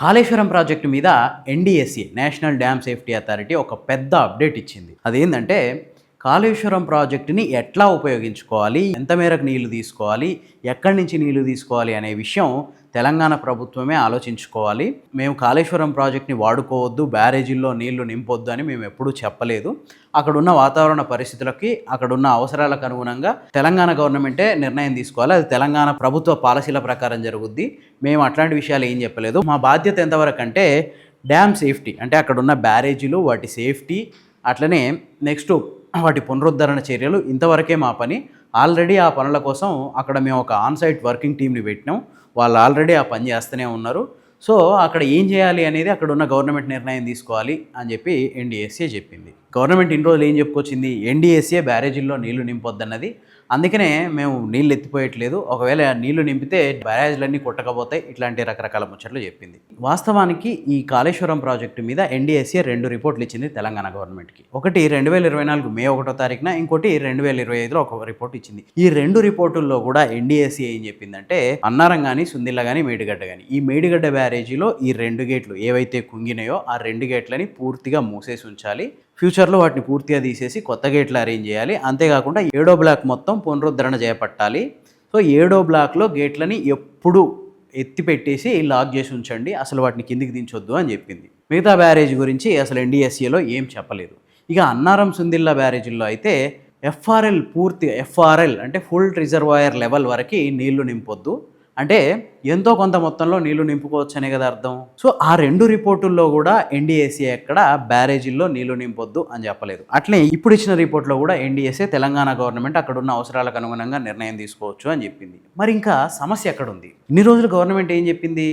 Kaleshwaram project మీద NDSA national dam safety authority ఒక పెద్ద అప్డేట్ ఇచ్చింది. అదేంటంటే కాళేశ్వరం ప్రాజెక్టుని ఎట్లా ఉపయోగించుకోవాలి, ఎంత మేరకు నీళ్లు తీసుకోవాలి, ఎక్కడి నుంచి నీళ్లు తీసుకోవాలి అనే విషయం తెలంగాణ ప్రభుత్వమే ఆలోచించుకోవాలి. మేము కాళేశ్వరం ప్రాజెక్ట్ని వాడుకోవద్దు, బ్యారేజీల్లో నీళ్లు నింపొద్దు అని మేము ఎప్పుడూ చెప్పలేదు. అక్కడున్న వాతావరణ పరిస్థితులకి, అక్కడున్న అవసరాలకు అనుగుణంగా తెలంగాణ గవర్నమెంటే నిర్ణయం తీసుకోవాలి. అది తెలంగాణ ప్రభుత్వ పాలసీల ప్రకారం జరుగుద్ది. మేము అట్లాంటి విషయాలు ఏం చెప్పలేదు. మా బాధ్యత ఎంతవరకు అంటే డ్యామ్ సేఫ్టీ, అంటే అక్కడున్న బ్యారేజీలు, వాటి సేఫ్టీ, అట్లనే నెక్స్ట్ వాటి పునరుద్ధరణ చర్యలు, ఇంతవరకే మా పని. ఆల్రెడీ ఆ పనుల కోసం అక్కడ మేము ఒక ఆన్సైట్ వర్కింగ్ టీమ్ని పెట్టినాం. వాళ్ళు ఆల్రెడీ ఆ పని చేస్తూనే ఉన్నారు. సో అక్కడ ఏం చేయాలి అనేది అక్కడ ఉన్న గవర్నమెంట్ నిర్ణయం తీసుకోవాలి అని చెప్పి ఎన్డీఎస్ఏ చెప్పింది. గవర్నమెంట్ ఇన్ని రోజులు ఏం చెప్పుకొచ్చింది, ఎన్డీఎస్ఏ బ్యారేజీల్లో నీళ్లు నింపొద్దన్నది. అందుకనే మేము నీళ్ళు ఎత్తిపోయట్లేదు, ఒకవేళ నీళ్లు నింపితే బ్యారేజ్లన్నీ కొట్టకపోతాయి, ఇట్లాంటి రకరకాల ముచ్చట్లు చెప్పింది. వాస్తవానికి ఈ కాళేశ్వరం ప్రాజెక్టు మీద ఎన్డీఎస్ఏ 2 రిపోర్ట్లు ఇచ్చింది తెలంగాణ గవర్నమెంట్కి. ఒకటి 2024 మే 1వ తారీఖున, ఇంకోటి 2025లో ఒక రిపోర్ట్ ఇచ్చింది. ఈ 2 రిపోర్టుల్లో కూడా ఎన్డీఎస్ఏ ఏం చెప్పిందంటే అన్నారం కానీ, సుందిల్ల కానీ, మేడిగడ్డ కానీ, ఈ మేడిగడ్డ బ్యారేజీలో ఈ 2 గేట్లు ఏవైతే కుంగినాయో ఆ 2 గేట్లని పూర్తిగా మూసేసి ఉంచాలి. ఫ్యూచర్లో వాటిని పూర్తిగా తీసేసి కొత్త గేట్లు అరేంజ్ చేయాలి. అంతేకాకుండా 7వ బ్లాక్ మొత్తం పునరుద్ధరణ చేపట్టాలి. సో 7వ బ్లాక్లో గేట్లని ఎప్పుడు ఎత్తిపెట్టేసి లాక్ చేసి ఉంచండి, అసలు వాటిని కిందికి దించొద్దు అని చెప్పింది. మిగతా బ్యారేజ్ గురించి అసలు ఎన్డీఎస్ఏలో ఏం చెప్పలేదు. ఇక అన్నారం సుందిల్ల బ్యారేజీల్లో అయితే ఎఫ్ఆర్ఎల్ పూర్తిగా, ఎఫ్ఆర్ఎల్ అంటే ఫుల్ రిజర్వాయర్ లెవెల్ వరకు నీళ్లు నింపొద్దు, అంటే ఎంతో కొంత మొత్తంలో నీళ్లు నింపుకోవచ్చు అనే కదా అర్థం. సో ఆ 2 రిపోర్టుల్లో కూడా ఎన్డీఎస్ఏ ఎక్కడ బ్యారేజీల్లో నీళ్లు నింపొద్దు అని చెప్పలేదు. అట్లే ఇప్పుడు ఇచ్చిన రిపోర్ట్లో కూడా ఎన్డీఎస్ఏ తెలంగాణ గవర్నమెంట్ అక్కడ ఉన్న అవసరాలకు అనుగుణంగా నిర్ణయం తీసుకోవచ్చు అని చెప్పింది. మరి ఇంకా సమస్య ఎక్కడ ఉంది? ఇన్ని రోజులు గవర్నమెంట్ ఏం చెప్పింది,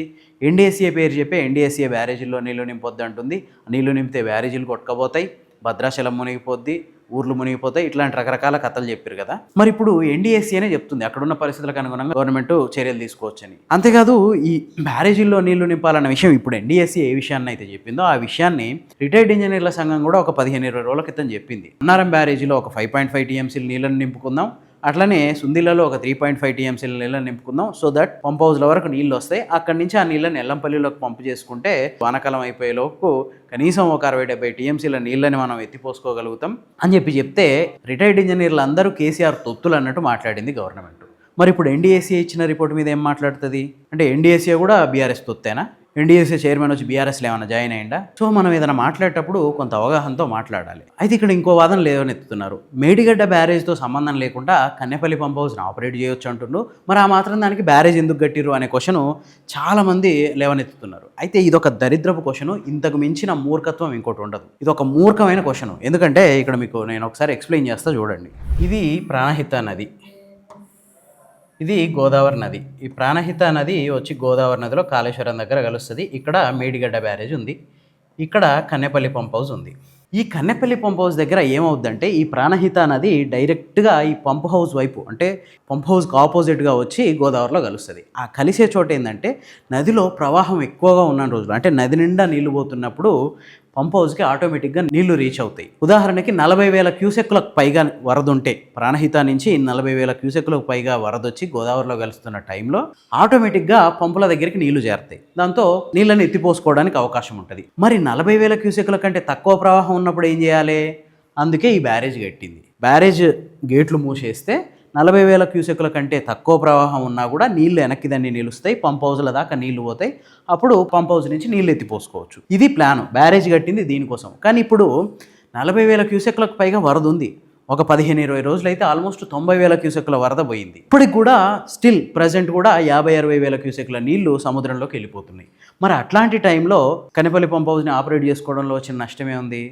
ఎన్డీఎస్ఏ పేరు చెప్పి ఎన్డీఎస్ఏ బ్యారేజీల్లో నీళ్లు నింపొద్దు అంటుంది. నీళ్లు నింపితే బ్యారేజీలు కొట్టుకపోతాయి, భద్రాచలం మునిగిపోద్ది, ఊర్లు మునిగిపోతాయి, ఇట్లాంటి రకరకాల కథలు చెప్పారు కదా. మరి ఇప్పుడు ఎన్డీఎస్ఏనే చెప్తుంది అక్కడున్న పరిస్థితులకు అనుగుణంగా గవర్నమెంట్ చర్యలు తీసుకోవచ్చని. అంతేకాదు ఈ బ్యారేజీల్లో నీళ్లు నింపాలన్న విషయం ఇప్పుడు ఎన్డీఎస్ఏ ఏ విషయాన్ని అయితే చెప్పిందో ఆ విషయాన్ని రిటైర్డ్ ఇంజనీర్ల సంఘం కూడా ఒక 15-20 రోజుల క్రితం చెప్పింది. అన్నారం బ్యారేజీలో ఒక 5.5 టీఎంసీలు నీళ్ళని నింపుకుందాం, అట్లనే సుందిల్లలో ఒక 3.5 టీఎంసీల నీళ్ళని నింపుకుందాం. సో దట్ పంప్ హౌస్ల వరకు నీళ్ళు వస్తాయి. అక్కడి నుంచి ఆ నీళ్ళని ఎల్లంపల్లిలోకి పంపు చేసుకుంటే వానకాలం అయిపోయేలోపు కనీసం ఒక 60-70 టీఎంసీల నీళ్ళని మనం ఎత్తిపోసుకోగలుగుతాం అని చెప్తే రిటైర్డ్ ఇంజనీర్లు అందరూ కేసీఆర్ తొత్తులు అన్నట్టు మాట్లాడింది గవర్నమెంట్. మరి ఇప్పుడు ఎన్డీఎస్ఏ ఇచ్చిన రిపోర్ట్ మీద ఏం మాట్లాడుతుంది అంటే ఎన్డీఎస్ఏ కూడా బీఆర్ఎస్ తొత్తేనా? ఎన్డీఎస్ఏ చైర్మన్ వచ్చి బీఆర్ఎస్లో ఏమైనా జాయిన్ అయ్యిందా? సో మనం ఏదైనా మాట్లాడేటప్పుడు కొంత అవగాహనతో మాట్లాడాలి. అయితే ఇక్కడ ఇంకో వాదన లేవనెత్తుతున్నారు. మేడిగడ్డ బ్యారేజ్తో సంబంధం లేకుండా కన్నెపల్లి పంప్ హౌస్ని ఆపరేట్ చేయొచ్చు అంటున్నారు. మరి ఆ మాత్రం దానికి బ్యారేజ్ ఎందుకు కట్టిరు అనే క్వశ్చన్ చాలామంది లేవనెత్తుతున్నారు. అయితే ఇదొక దరిద్రపు క్వశ్చన్, ఇంతకు మించిన మూర్ఖత్వం ఇంకోటి ఉండదు. ఇది ఒక మూర్ఖమైన క్వశ్చన్. ఎందుకంటే ఇక్కడ మీకు నేను ఒకసారి ఎక్స్ప్లెయిన్ చేస్తా చూడండి. ఇది ప్రాణహిత నది, ఇది గోదావరి నది. ఈ ప్రాణహిత నది వచ్చి గోదావరి నదిలో కాళేశ్వరం దగ్గర కలుస్తుంది. ఇక్కడ మేడిగడ్డ బ్యారేజ్ ఉంది, ఇక్కడ కన్నెపల్లి పంప్ హౌస్ ఉంది. ఈ కన్నెపల్లి పంప్ హౌస్ దగ్గర ఏమవుద్దంటే ఈ ప్రాణహిత నది డైరెక్ట్గా ఈ పంప్ హౌస్ వైపు, అంటే పంప్ హౌస్కి ఆపోజిట్గా వచ్చి గోదావరిలో కలుస్తుంది. ఆ కలిసే చోట ఏంటంటే నదిలో ప్రవాహం ఎక్కువగా ఉన్న రోజులు, అంటే నది నిండా నీళ్లు పోతున్నప్పుడు పంప్ హౌస్కి ఆటోమేటిక్గా నీళ్లు రీచ్ అవుతాయి. ఉదాహరణకి 40,000 క్యూసెక్కులకు పైగా వరద ఉంటే, ప్రాణహిత నుంచి 40,000 క్యూసెక్కులకు పైగా వరద వచ్చి గోదావరిలో కలుస్తున్న టైంలో ఆటోమేటిక్గా పంపుల దగ్గరికి నీళ్లు చేరుతాయి. దాంతో నీళ్ళని ఎత్తిపోసుకోవడానికి అవకాశం ఉంటుంది. మరి 40,000 క్యూసెక్కుల కంటే తక్కువ ప్రవాహం ఉన్నప్పుడు ఏం చేయాలి? అందుకే ఈ బ్యారేజ్ కట్టింది. బ్యారేజ్ గేట్లు మూసేస్తే 40,000 క్యూసెక్కుల కంటే తక్కువ ప్రవాహం ఉన్నా కూడా నీళ్లు వెనక్కి దాన్ని నిలుస్తాయి, పంప్ హౌస్ల దాకా నీళ్లు పోతాయి. అప్పుడు పంప్ హౌస్ నుంచి నీళ్ళు ఎత్తిపోసుకోవచ్చు. ఇది ప్లాను, బ్యారేజ్ కట్టింది దీనికోసం. కానీ ఇప్పుడు 40,000 క్యూసెక్కులకు పైగా వరద ఉంది. ఒక 15-20 రోజులు అయితే ఆల్మోస్ట్ 90,000 క్యూసెక్కుల వరద పోయింది. ఇప్పటికి కూడా స్టిల్ ప్రజెంట్ కూడా 50-60,000 క్యూసెక్కుల నీళ్లు సముద్రంలోకి వెళ్ళిపోతున్నాయి. మరి అట్లాంటి టైంలో కన్నెపల్లి పంప్ హౌస్ని ఆపరేట్ చేసుకోవడంలో వచ్చిన నష్టమే ఉంది.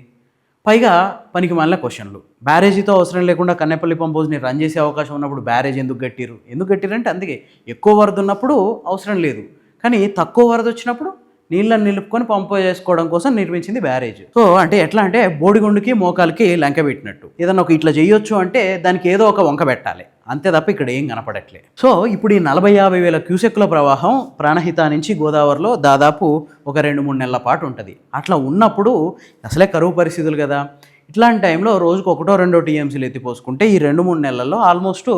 పైగా పనికి మాలిన క్వశ్చన్లు. బ్యారేజీతో అవసరం లేకుండా కన్నెపల్లి పంప్ హౌస్ని రన్ చేసే అవకాశం ఉన్నప్పుడు బ్యారేజ్ ఎందుకు కట్టిరంటే అందుకే ఎక్కువ వరద ఉన్నప్పుడు అవసరం లేదు, కానీ తక్కువ వరద వచ్చినప్పుడు నీళ్ళని నిలుపుకొని పంపు చేసుకోవడం కోసం నిర్మించింది బ్యారేజ్. సో అంటే ఎట్లా అంటే బోడిగుండుకి మోకాలకి లంక పెట్టినట్టు. ఏదన్నా ఒక ఇట్లా చేయొచ్చు అంటే దానికి ఏదో ఒక వంక పెట్టాలి, అంతే తప్ప ఇక్కడ ఏం కనపడట్లే. సో ఇప్పుడు ఈ 40-50 క్యూసెక్కుల ప్రవాహం ప్రాణహిత నుంచి గోదావరిలో దాదాపు ఒక 2-3 నెలల పాటు ఉంటుంది. అట్లా ఉన్నప్పుడు అసలే కరువు పరిస్థితులు కదా, ఇట్లాంటి టైంలో రోజుకు 1-2 టీఎంసీలు ఎత్తిపోసుకుంటే ఈ 2-3 నెలల్లో ఆల్మోస్ట్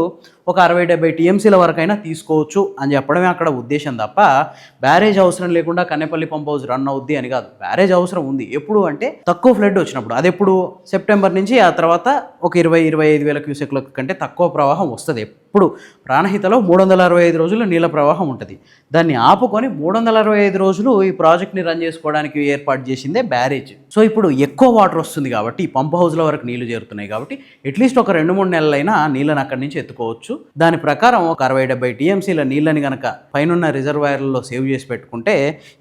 ఒక 60-70 టీఎంసీల వరకైనా తీసుకోవచ్చు అని చెప్పడమే అక్కడ ఉద్దేశం తప్ప బ్యారేజ్ అవసరం లేకుండా కన్నెపల్లి పంప్ హౌస్ రన్ అవుద్ది అని కాదు. బ్యారేజ్ అవసరం ఉంది. ఎప్పుడు అంటే తక్కువ ఫ్లడ్ వచ్చినప్పుడు. అది ఎప్పుడు సెప్టెంబర్ నుంచి ఆ తర్వాత ఒక 20-25 వేల క్యూసెక్ల కంటే తక్కువ ప్రవాహం వస్తుంది. ఎప్పుడు ప్రాణహితలో 365 రోజులు నీళ్ళ ప్రవాహం ఉంటుంది. దాన్ని ఆపుకొని 365 రోజులు ఈ ప్రాజెక్ట్ని రన్ చేసుకోవడానికి ఏర్పాటు చేసిందే బ్యారేజ్. సో ఇప్పుడు ఎక్కువ వాటర్ వస్తుంది కాబట్టి ఈ పంప్ హౌస్ల వరకు నీళ్లు చేరుతున్నాయి కాబట్టి అట్లీస్ట్ ఒక 2-3 నెలలైనా నీళ్ళని అక్కడి నుంచి ఎత్తుకోవచ్చు. దాని ప్రకారం ఒక 60-70 టీఎంసీల నీళ్ళని కనుక పైనున్న రిజర్వాయర్లలో సేవ్ చేసి పెట్టుకుంటే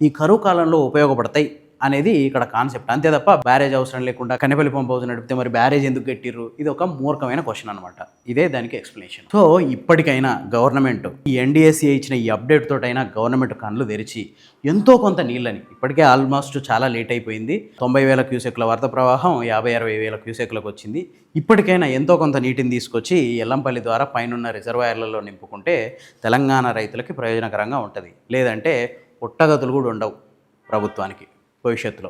ఈ కరువు కాలంలో ఉపయోగపడతాయి అనేది ఇక్కడ కాన్సెప్ట్. అంతే తప్ప బ్యారేజ్ అవసరం లేకుండా కన్నెపల్లి పంప్ హౌస్ నడిపితే మరి బ్యారేజ్ ఎందుకు కట్టిర్రు, ఇది ఒక మూర్ఖమైన క్వశ్చన్ అనమాట. ఇదే దానికి ఎక్స్ప్లెనేషన్. సో ఇప్పటికైనా గవర్నమెంట్ ఈ ఎన్డీఎస్ఏ ఇచ్చిన ఈ అప్డేట్ తోటైనా గవర్నమెంట్ కళ్ళు తెరిచి ఎంతో కొంత నీళ్ళని, ఇప్పటికే ఆల్మోస్ట్ చాలా లేట్ అయిపోయింది, 90,000 క్యూసెక్ల వరద ప్రవాహం 50-60 వేల క్యూసెక్లకు వచ్చింది. ఇప్పటికైనా ఎంతో కొంత నీటిని తీసుకొచ్చి ఎల్లంపల్లి ద్వారా పైనున్న రిజర్వాయర్లలో నింపుకుంటే తెలంగాణ రైతులకి ప్రయోజనకరంగా ఉంటుంది. లేదంటే పుట్టగతులు కూడా ఉండవు ప్రభుత్వానికి భవిష్యత్తులో.